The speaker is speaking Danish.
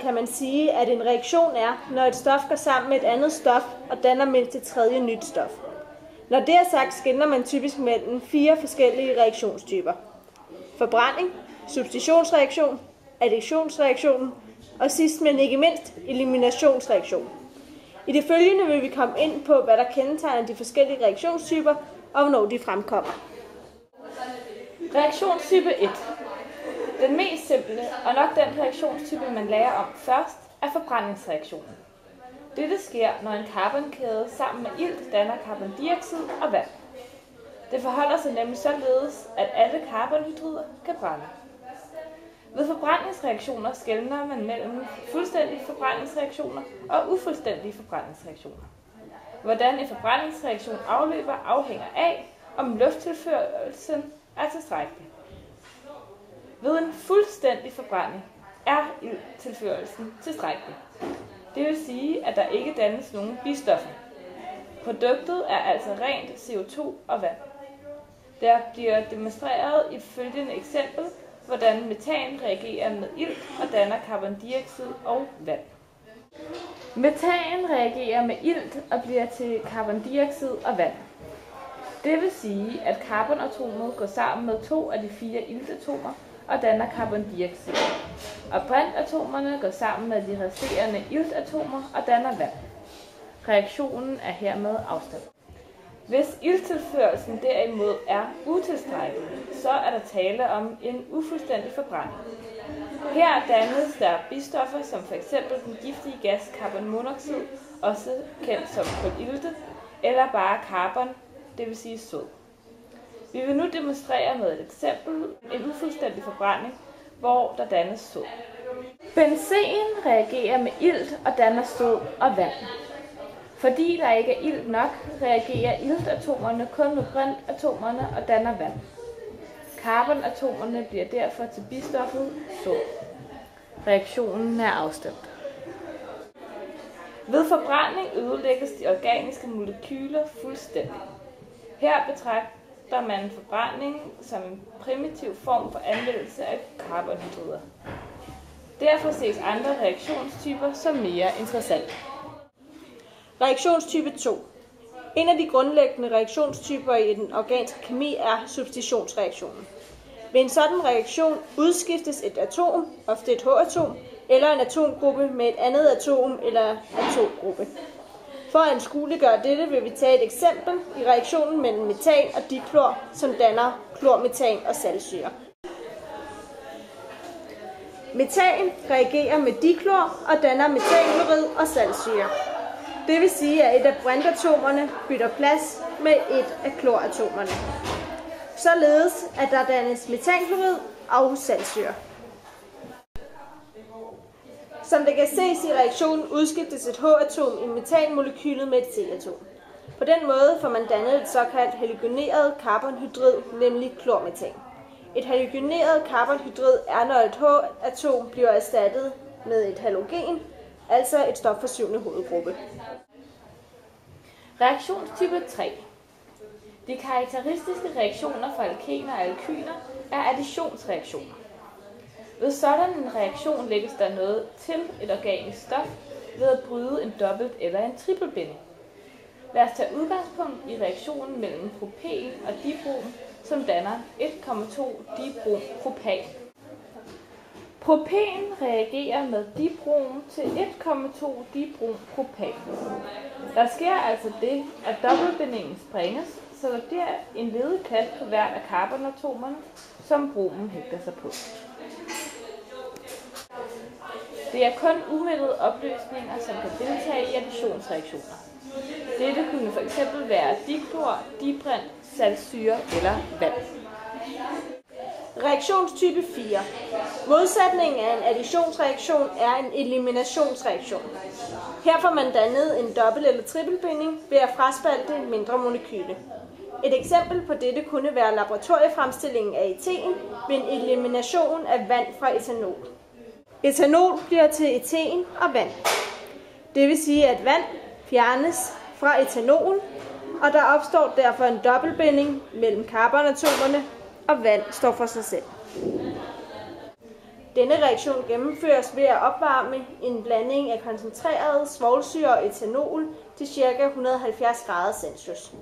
kan man sige, at en reaktion er, når et stof går sammen med et andet stof og danner mindst et tredje nyt stof. Når det er sagt, skelner man typisk mellem 4 forskellige reaktionstyper. Forbrænding, substitutionsreaktion, additionsreaktionen og sidst men ikke mindst eliminationsreaktion. I det følgende vil vi komme ind på, hvad der kendetegner de forskellige reaktionstyper og hvornår de fremkommer. Reaktionstype 1. Den mest simple og nok den reaktionstype, man lærer om først, er forbrændingsreaktionen. Dette sker, når en carbonkæde sammen med ilt danner carbondioxid og vand. Det forholder sig nemlig således, at alle carbonhydrider kan brænde. Ved forbrændingsreaktioner skelner man mellem fuldstændige forbrændingsreaktioner og ufuldstændige forbrændingsreaktioner. Hvordan en forbrændingsreaktion afløber afhænger af, om lufttilførelsen er tilstrækkelig. Ved en fuldstændig forbrænding er ilttilførelsen tilstrækkelig. Det vil sige, at der ikke dannes nogen bistoffer. Produktet er altså rent CO2 og vand. Der bliver demonstreret i følgende eksempel, hvordan metan reagerer med ilt og danner carbondioxid og vand. Metan reagerer med ilt og bliver til carbondioxid og vand. Det vil sige, at carbonatomet går sammen med 2 af de 4 iltatomer og danner carbondioxid. Og brintatomerne går sammen med de resterende iltatomer og danner vand. Reaktionen er hermed afstemt. Hvis ilttilførelsen derimod er utilstrækkelig, så er der tale om en ufuldstændig forbrænding. Her dannes der bistoffer som f.eks. den giftige gas carbonmonoxid, også kendt som kulilte, eller bare carbon, det vil sige sod. Vi vil nu demonstrere med et eksempel en ufuldstændig forbrænding, hvor der dannes sod. Benzen reagerer med ilt og danner sod og vand. Fordi der ikke er ilt nok, reagerer iltatomerne kun med brintatomerne og danner vand. Carbonatomerne bliver derfor til bistoffet sod. Reaktionen er afstemt. Ved forbrænding ødelægges de organiske molekyler fuldstændig. Her betragter man forbrænding som en primitiv form for anvendelse af carbonhydrider. Derfor ses andre reaktionstyper som mere interessante. Reaktionstype 2. En af de grundlæggende reaktionstyper i den organiske kemi er substitutionsreaktionen. Ved en sådan reaktion udskiftes et atom, ofte et H-atom, eller en atomgruppe med et andet atom eller atomgruppe. For at anskueliggøre dette vil vi tage et eksempel i reaktionen mellem metan og diklor, som danner klormetan og saltsyre. Metan reagerer med diklor og danner metanklorid og saltsyre. Det vil sige, at et af brintatomerne bytter plads med et af kloratomerne. Således at der dannes metanklorid og saltsyre. Som det kan ses i reaktionen udskiftes et H-atom i metanmolekylet med et C-atom. På den måde får man dannet et såkaldt halogeneret carbonhydrid, nemlig klormetan. Et halogeneret carbonhydrid er, når et H-atom bliver erstattet med et halogen, altså et stofforsygende hovedgruppe. Reaktionstype 3. De karakteristiske reaktioner for alkener og alkyner er additionsreaktioner. Ved sådan en reaktion lægges der noget til et organisk stof ved at bryde en dobbelt- eller en trippelbinding. Lad os tage udgangspunkt i reaktionen mellem propen og dibrom, som danner 1,2 dibrom-propan. Propen reagerer med dibrom til 1,2 dibrom-propan. Der sker altså det, at dobbeltbindingen sprænges, så der bliver en ledig plads på hvert af carbonatomerne, som bromen hægter sig på. Det er kun umættede opløsninger, som kan deltage i additionsreaktioner. Dette kunne fx være diklor, dibrint, saltsyre eller vand. Reaktionstype 4. Modsætningen af en additionsreaktion er en eliminationsreaktion. Her får man dannet en dobbelt- eller trippelbinding ved at fraspalte en mindre molekyle. Et eksempel på dette kunne være laboratoriefremstillingen af eten ved en elimination af vand fra etanol. Etanol bliver til eten og vand. Det vil sige, at vand fjernes fra etanol, og der opstår derfor en dobbeltbinding mellem carbonatomerne, og vand står for sig selv. Denne reaktion gennemføres ved at opvarme en blanding af koncentreret svovlsyre og etanol til ca. 170 grader Celsius.